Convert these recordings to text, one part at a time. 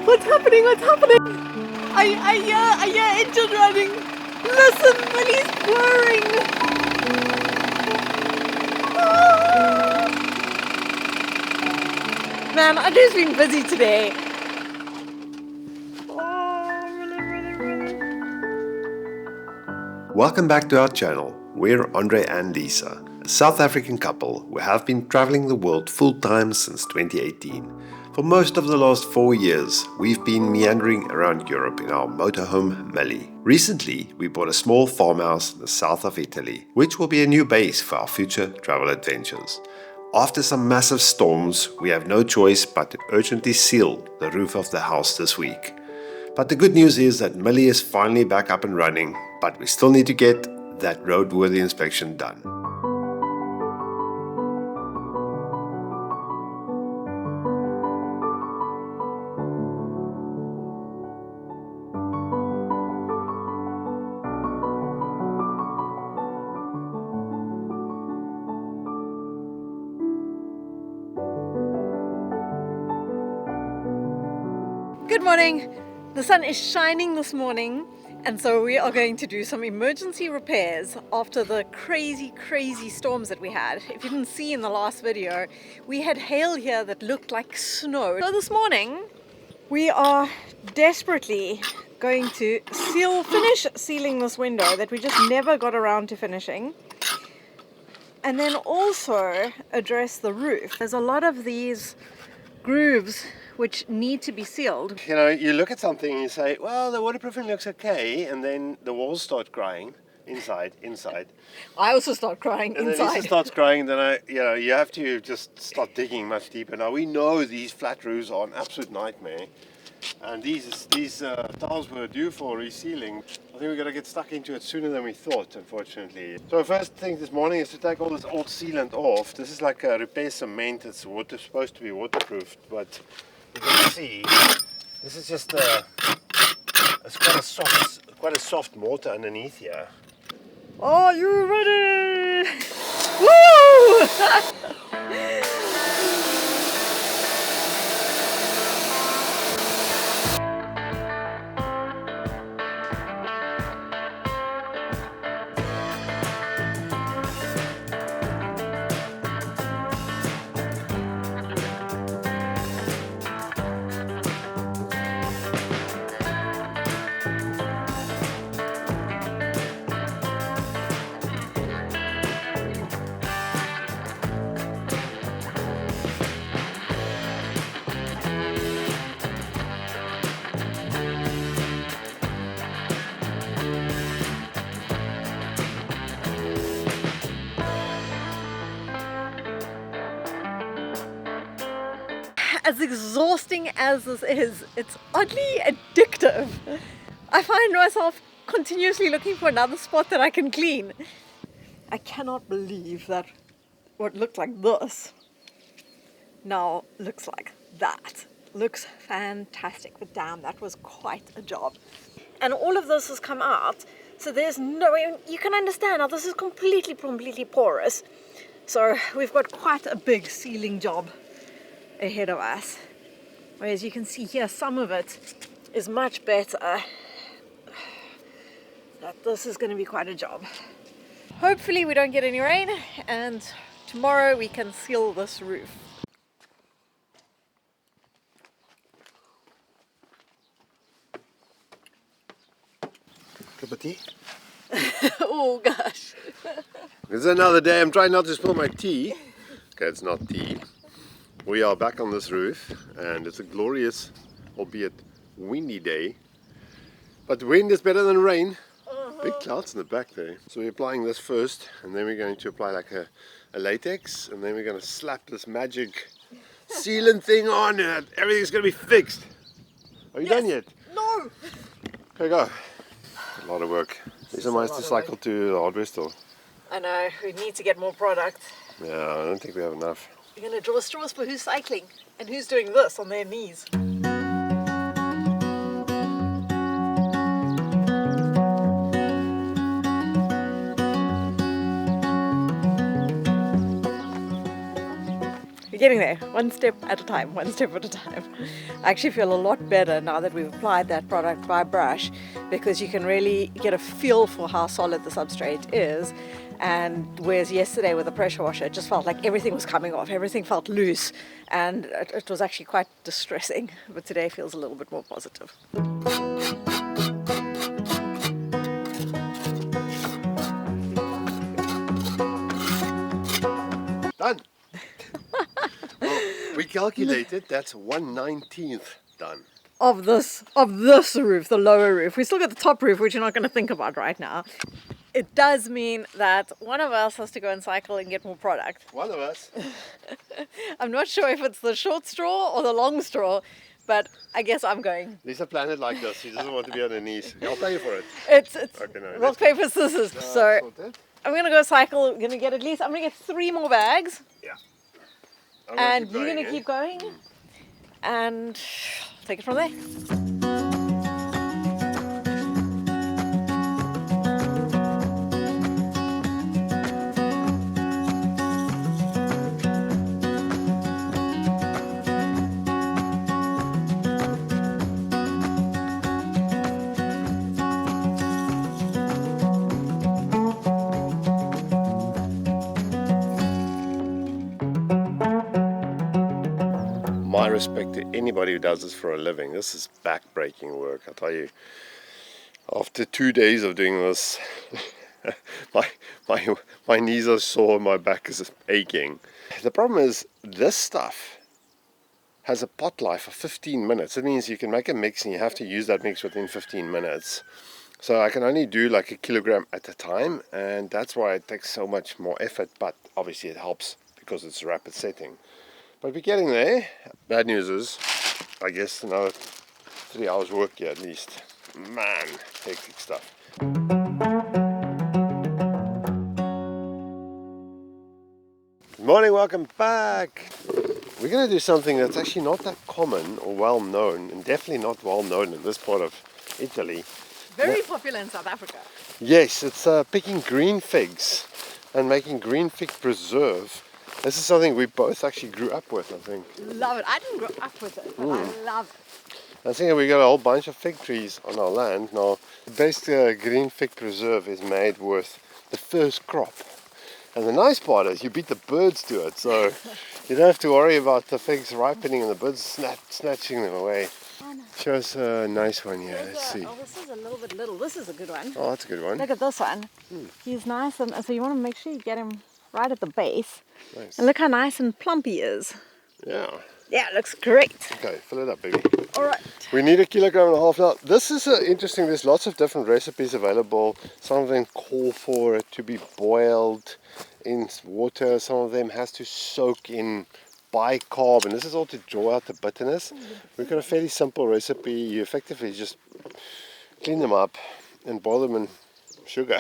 What's happening? What's happening? I hear engine running. Listen, Millie's whirring. Ah. Man, I've just been busy today. Welcome back to our channel. We're Andre and Lisa, a South African couple who have been traveling the world full-time since 2018. For most of the last 4 years, we've been meandering around Europe in our motorhome Millie. Recently, we bought a small farmhouse in the south of Italy, which will be a new base for our future travel adventures. After some massive storms, we have no choice but to urgently seal the roof of the house this week. But the good news is that Millie is finally back up and running, but we still need to get that roadworthy inspection done. Good morning. The sun is shining this morning, and so we are going to do some emergency repairs after the crazy storms that we had. If you didn't see in the last video, we had hail here that looked like snow. So this morning we are desperately going to finish sealing this window that we just never got around to finishing, and then also address the roof. There's a lot of these grooves which need to be sealed. You know, you look at something and you say, well, the waterproofing looks okay, and then the walls start crying inside. I also start crying And inside. then Lisa starts crying, then you have to just start digging much deeper. Now we know these flat roofs are an absolute nightmare, and these tiles were due for resealing. I think we're going to get stuck into it sooner than we thought, unfortunately. So first thing this morning is to take all this old sealant off. This is like a repair cement. It's supposed to be waterproofed, but you can see this is just it's quite a soft mortar underneath here. Are you ready? Woo! As exhausting as this is, it's oddly addictive. I find myself continuously looking for another spot that I can clean. I cannot believe that what looked like this now looks like that. Looks fantastic, but damn, that was quite a job. And all of this has come out, so there's no way, you can understand now this is completely porous. So we've got quite a big sealing job ahead of us. Whereas you can see here, some of it is much better. That this is going to be quite a job. Hopefully we don't get any rain, and tomorrow we can seal this roof. Cup of tea? Oh gosh. It's another day. I'm trying not to spill my tea. Okay, it's not tea. We are back on this roof, and it's a glorious, albeit windy day. But wind is better than rain. Big clouds in the back there. So we're applying this first, and then we're going to apply like a latex, and then we're going to slap this magic sealant thing on, and everything's going to be fixed. Are you done yet? No! Okay, go. A lot of work. Lisa might have to cycle to the hardware store. I know, we need to get more product. Yeah, I don't think we have enough. We're going to draw straws for who's cycling and who's doing this on their knees. getting there, one step at a time, one step at a time. I actually feel a lot better now that we've applied that product by brush, because you can really get a feel for how solid the substrate is. And whereas yesterday with the pressure washer, it just felt like everything was coming off, everything felt loose, and it was actually quite distressing. But today feels a little bit more positive. Done. Well, we calculated that's 1/19th done. Of this roof, the lower roof. We still got the top roof, which you're not going to think about right now. It does mean that one of us has to go and cycle and get more product. One of us. I'm not sure if it's the short straw or the long straw, but I guess I'm going. Lisa planned it like this. She doesn't want to be on her knees. I'll pay you for it. It's Okay, no, rock, paper, scissors. So sorted. I'm going to go cycle. I'm going to get at least, I'm going to get 3 more bags. Yeah. And you're going to keep going. And take it from there. My respect to anybody who does this for a living. This is back-breaking work, I tell you. After 2 days of doing this, my knees are sore, my back is aching. The problem is this stuff has a pot life of 15 minutes. It means you can make a mix and you have to use that mix within 15 minutes. So I can only do like a kilogram at a time, and that's why it takes so much more effort, but obviously it helps because it's rapid setting. But we're getting there. Bad news is, I guess another 3 hours work here at least. Man, hectic stuff. Good morning, welcome back. We're going to do something that's actually not that common or well known, and definitely not well known in this part of Italy. Very popular in South Africa. Yes, it's picking green figs and making green fig preserve. This is something we both actually grew up with, I think. Love it. I didn't grow up with it, but I love it. I think we got a whole bunch of fig trees on our land. Now, the best green fig preserve is made with the first crop. And the nice part is you beat the birds to it, so you don't have to worry about the figs ripening and the birds snatching them away. Oh, no. Show us a nice one here, let's see. Oh, this is a little bit little. This is a good one. Oh, that's a good one. Look at this one. He's nice, and so you want to make sure you get him right at the base. Nice. And look how nice and plump he is. Yeah. Yeah, it looks great. Okay, fill it up, baby. All right. We need 1.5 kilograms. Now, this is interesting. There's lots of different recipes available. Some of them call for it to be boiled in water. Some of them has to soak in bicarb, and this is all to draw out the bitterness. We've got a fairly simple recipe. You effectively just clean them up and boil them in sugar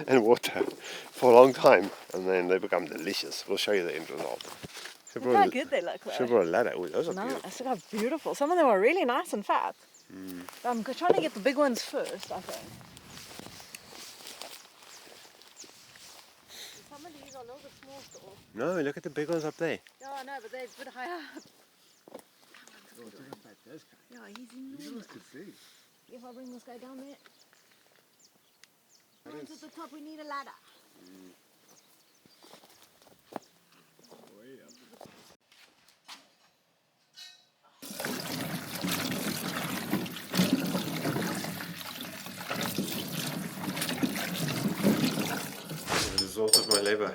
and water for a long time, and then they become delicious. We'll show you the end result. Look how good they look, though. Should brought a ladder. Ooh, those are Nice. beautiful. Look how beautiful. Some of them are really nice and fat. I'm trying to get the big ones first, I think. Some of these are a little bit small still. No, look at the big ones up there. Yeah, I know, but they're a bit higher up. Yeah, he's enormous. If I bring this guy down there. Once at the top, we need a ladder. The result of my labor.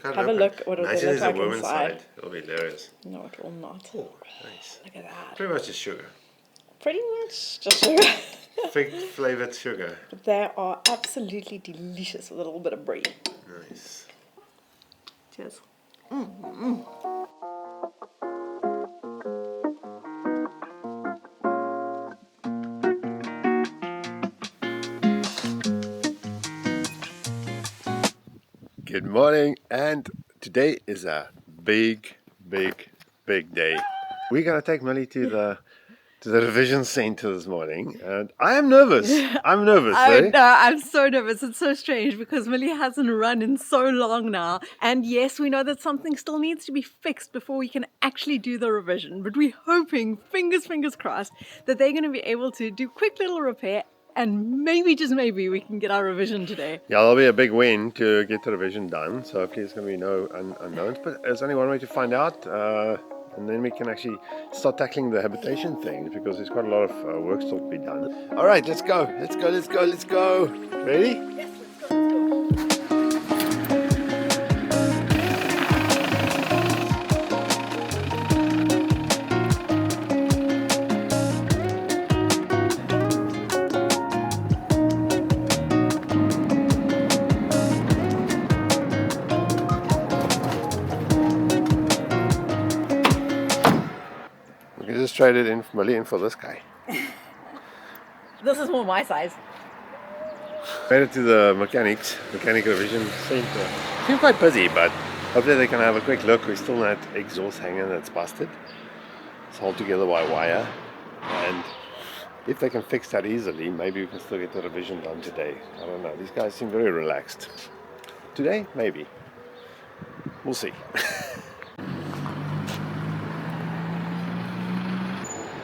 Have a look what it Imagine looks there's a like woman's inside. side. It'll be hilarious. No, it will not. Oh, nice. Look at that. Pretty much just sugar. Pretty much just sugar. Fig flavored sugar. But they are absolutely delicious with a little bit of brie. Nice. Cheers. Good morning, and today is a big day. We're gonna take Millie to to the revision center this morning, and I am nervous. I'm nervous, I know, I'm so nervous. It's so strange because Millie hasn't run in so long now. And yes, we know that something still needs to be fixed before we can actually do the revision. But we're hoping, fingers crossed, that they're going to be able to do quick little repair and maybe, just maybe, we can get our revision today. Yeah, that'll be a big win to get the revision done. So hopefully there's going to be no unknowns. But there's only one way to find out. And then we can actually start tackling the habitation things because there's quite a lot of work still to be done. All right, let's go. Let's go. Ready? Yes, let's go. We can just trade it in for Millie and for this guy. This is more my size. Made it to the mechanic revision center. Seems quite busy, but hopefully they can have a quick look. We still have that exhaust hanger that's busted. It's held together by wire, and if they can fix that easily, maybe we can still get the revision done today. I don't know. These guys seem very relaxed. Today, maybe. We'll see.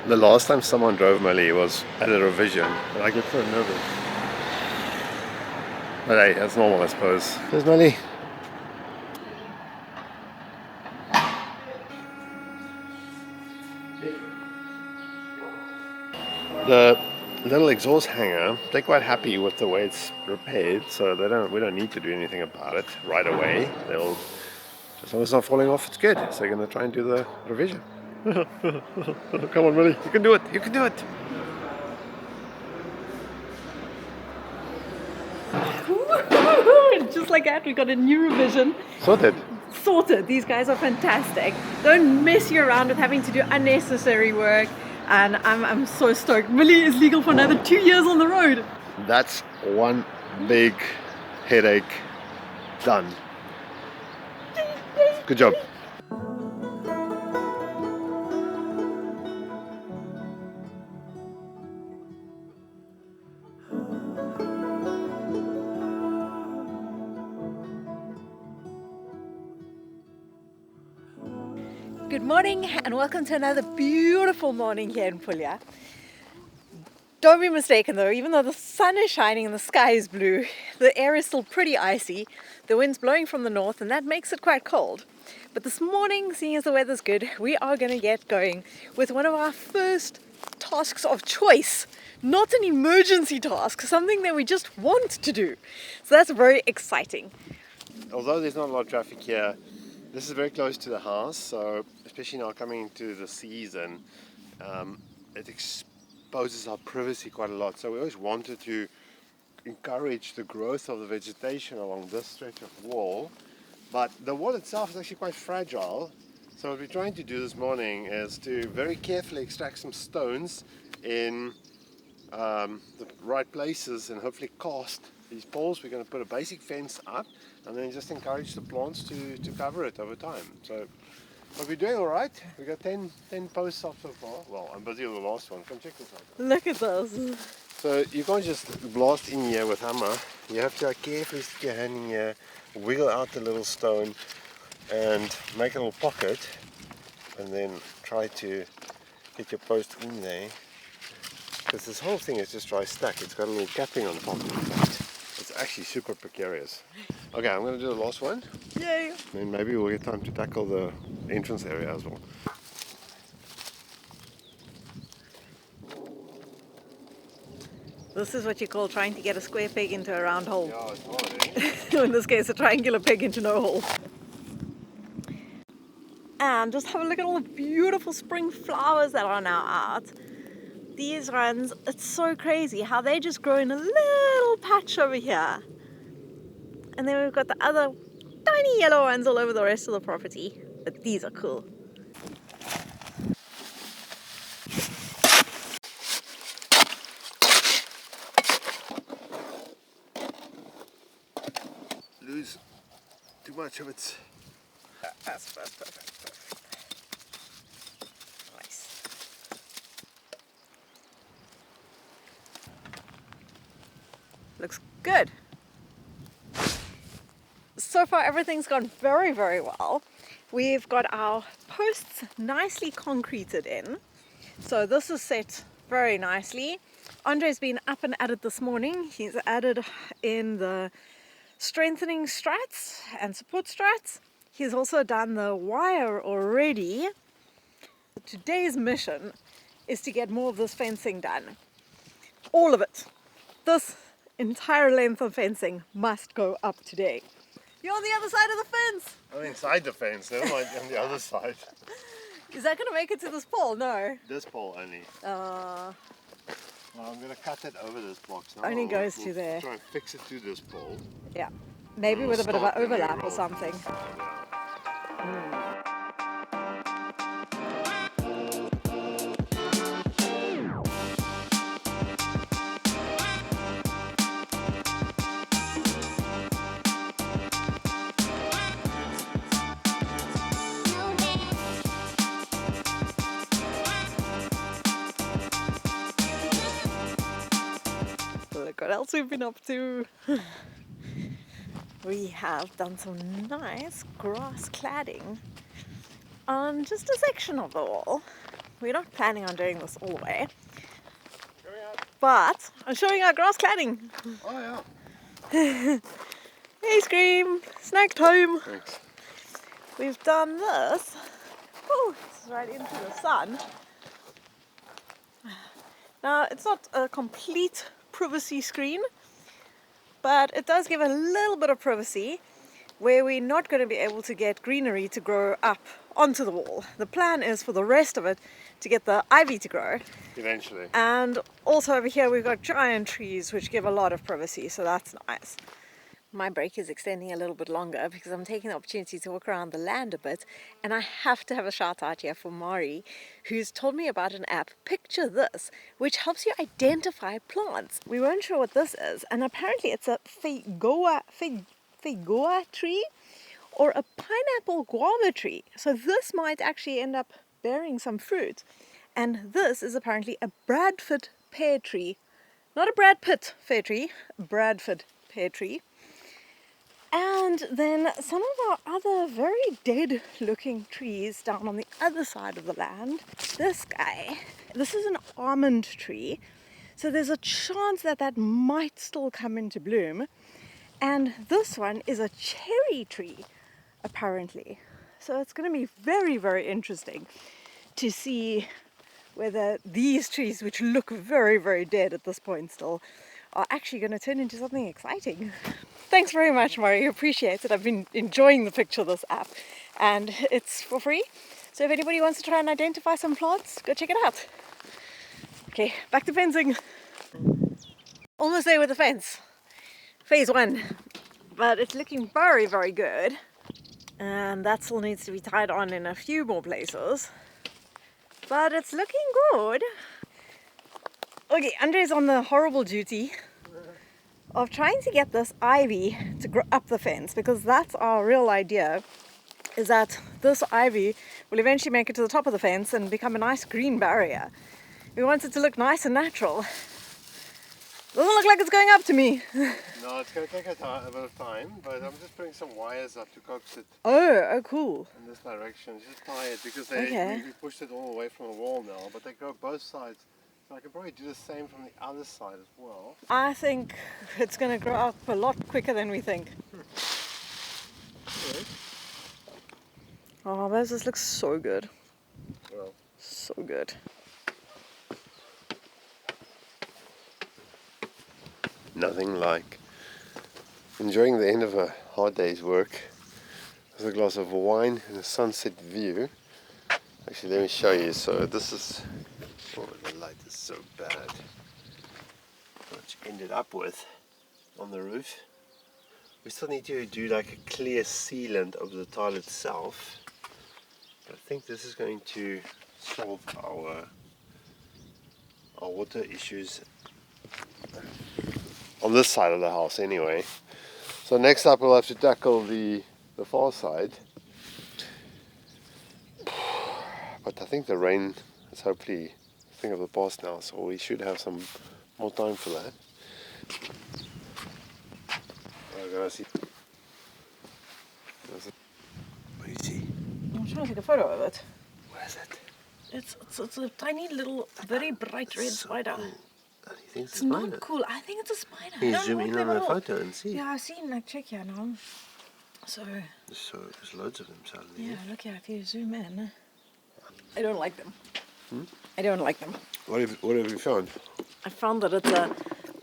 The last time someone drove Millie was at a revision, and I get so nervous. But hey, that's normal, I suppose. There's Millie. The little exhaust hanger, they're quite happy with the way it's repaired, so we don't need to do anything about it right away. They'll, as long as it's not falling off, it's good. So they're going to try and do the revision. Come on, Millie, you can do it. Just like that, we got a new revision. Sorted. These guys are fantastic. Don't mess you around with having to do unnecessary work. And I'm so stoked. Millie is legal for another 2 years on the road. That's one big headache done. Good job. Good morning and welcome to another beautiful morning here in Puglia. Don't be mistaken though, even though the sun is shining and the sky is blue, the air is still pretty icy, the wind's blowing from the north and that makes it quite cold. But this morning, seeing as the weather's good, we are going to get going with one of our first tasks of choice. Not an emergency task, something that we just want to do. So that's very exciting. Although there's not a lot of traffic here, this is very close to the house, so especially now coming into the season, it exposes our privacy quite a lot. So we always wanted to encourage the growth of the vegetation along this stretch of wall, but the wall itself is actually quite fragile. So what we're trying to do this morning is to very carefully extract some stones in the right places and hopefully cast these poles. We're going to put a basic fence up and then just encourage the plants to cover it over time. So, but we're doing all right. We got 10 posts up so far. Well, I'm busy with the last one. Come check this out. Look at those. So you can't just blast in here with hammer. You have to carefully stick your hand in here, wiggle out the little stone and make a little pocket and then try to get your post in there. Because this whole thing is just dry stack. It's got a little capping on top of it. It's actually super precarious. Okay, I'm going to do the last one. Yay! Then maybe we'll get time to tackle the entrance area as well. This is what you call trying to get a square peg into a round hole. Yeah, it's hard, eh? In this case, a triangular peg into no hole. And just have a look at all the beautiful spring flowers that are now out. These ones, it's so crazy how they just grow in a little patch over here. And then we've got the other tiny yellow ones all over the rest of the property. But these are cool. Lose too much of it. That's perfect. Nice. looks good. So far everything's gone very, very well. We've got our posts nicely concreted in. So this is set very nicely. Andre's been up and at it this morning. He's added in the strengthening struts and support struts. He's also done the wire already. Today's mission is to get more of this fencing done. All of it. This entire length of fencing must go up today. You're on the other side of the fence. I'm inside the fence, never mind on the other side. Is that going to make it to this pole? No. This pole only. Well, I'm going to cut it over this box now. Only goes to there. Try and fix it to this pole. Yeah. Maybe with a bit of an overlap or something. Look what else we've been up to. We have done some nice grass cladding on just a section of the wall. We're not planning on doing this all the way, but I'm showing our grass cladding. Oh yeah. Hey Scream, snack time. Thanks. We've done this. Oh, it's right into the sun. Now it's not a complete privacy screen, but it does give a little bit of privacy where we're not going to be able to get greenery to grow up onto the wall. The plan is for the rest of it to get the ivy to grow. Eventually. And also over here we've got giant trees which give a lot of privacy, so that's nice. My break is extending a little bit longer because I'm taking the opportunity to walk around the land a bit, and I have to have a shout out here for Mari, who's told me about an app, Picture This, which helps you identify plants. We weren't sure what this is, and apparently it's a feijoa tree or a pineapple guava tree. So this might actually end up bearing some fruit. And this is apparently a Bradford pear tree. Not a Brad Pitt pear tree, a Bradford pear tree. And then some of our other very dead looking trees down on the other side of the land. This guy, this is an almond tree. So there's a chance that that might still come into bloom. And this one is a cherry tree, apparently. So it's going to be very, very interesting to see whether these trees, which look very, very dead at this point still, are actually going to turn into something exciting. Thanks very much, Mari. Appreciate it. I've been enjoying the Picture This app, and it's for free. So if anybody wants to try and identify some plants, go check it out. Okay, back to fencing. Almost there with the fence. Phase 1. But it's looking very, very good. And that still needs to be tied on in a few more places. But it's looking good. Okay, Andre's on the horrible duty of trying to get this ivy to grow up the fence, because that's our real idea, is that this ivy will eventually make it to the top of the fence and become a nice green barrier. We want it to look nice and natural. Doesn't look like it's going up to me. No, it's going to take a bit of time, but I'm just putting some wires up to coax it Oh, cool. in this direction. Just tie it, because we pushed it all away from the wall now, but they go both sides. So I can probably do the same from the other side as well. I think it's going to grow up a lot quicker than we think. Oh, this looks so good. Well, So good. nothing like enjoying the end of a hard day's work with a glass of wine and a sunset view. Actually, let me show you. So this is, oh, the light is so bad. What you ended up with on the roof. We still need to do like a clear sealant of the tile itself. But I think this is going to solve our water issues on this side of the house anyway. So next up we'll have to tackle the far side. But I think the rain is hopefully a thing of the past now, so we should have some more time for that. I'm gonna see. What do you see? I'm trying to take a photo of it. What is it? It's a tiny little, very bright red spider. Cool. Oh, you think It's not cool. I think it's a spider. Can you I don't zoom like in them on at the all. photo and see? Yeah, I've seen, like, check here now. So, There's loads of them suddenly. yeah, look here, if you zoom in. I don't like them. I don't like them. What have you found? I found that it's a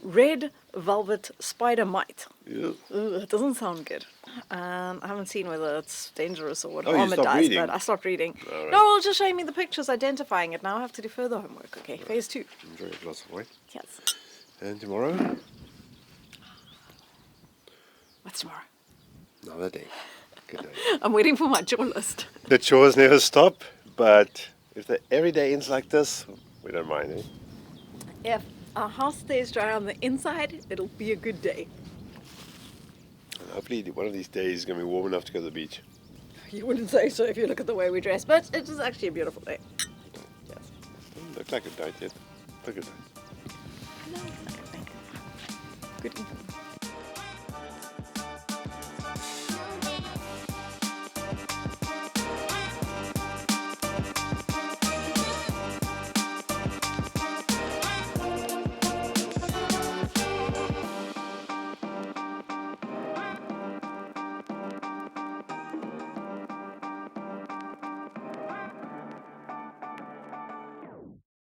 red velvet spider mite. Yeah. Ugh, it doesn't sound good. I haven't seen whether it's dangerous or what Oh, you harm it stopped does, reading? but I stopped reading. All right. No, well, just showing me the pictures, identifying it. Now I have to do further homework. Okay, phase 2. Enjoy a glass of wine. Yes. And tomorrow? What's tomorrow? Another day. Good day. I'm waiting for my chore list. The chores never stop, but if the every day ends like this, we don't mind, eh? If our house stays dry on the inside, it'll be a good day. And hopefully one of these days is going to be warm enough to go to the beach. You wouldn't say so if you look at the way we dress, but it is actually a beautiful day. Yes. Doesn't look like a night yet. Look at that. No, it's not a good thing. Good evening.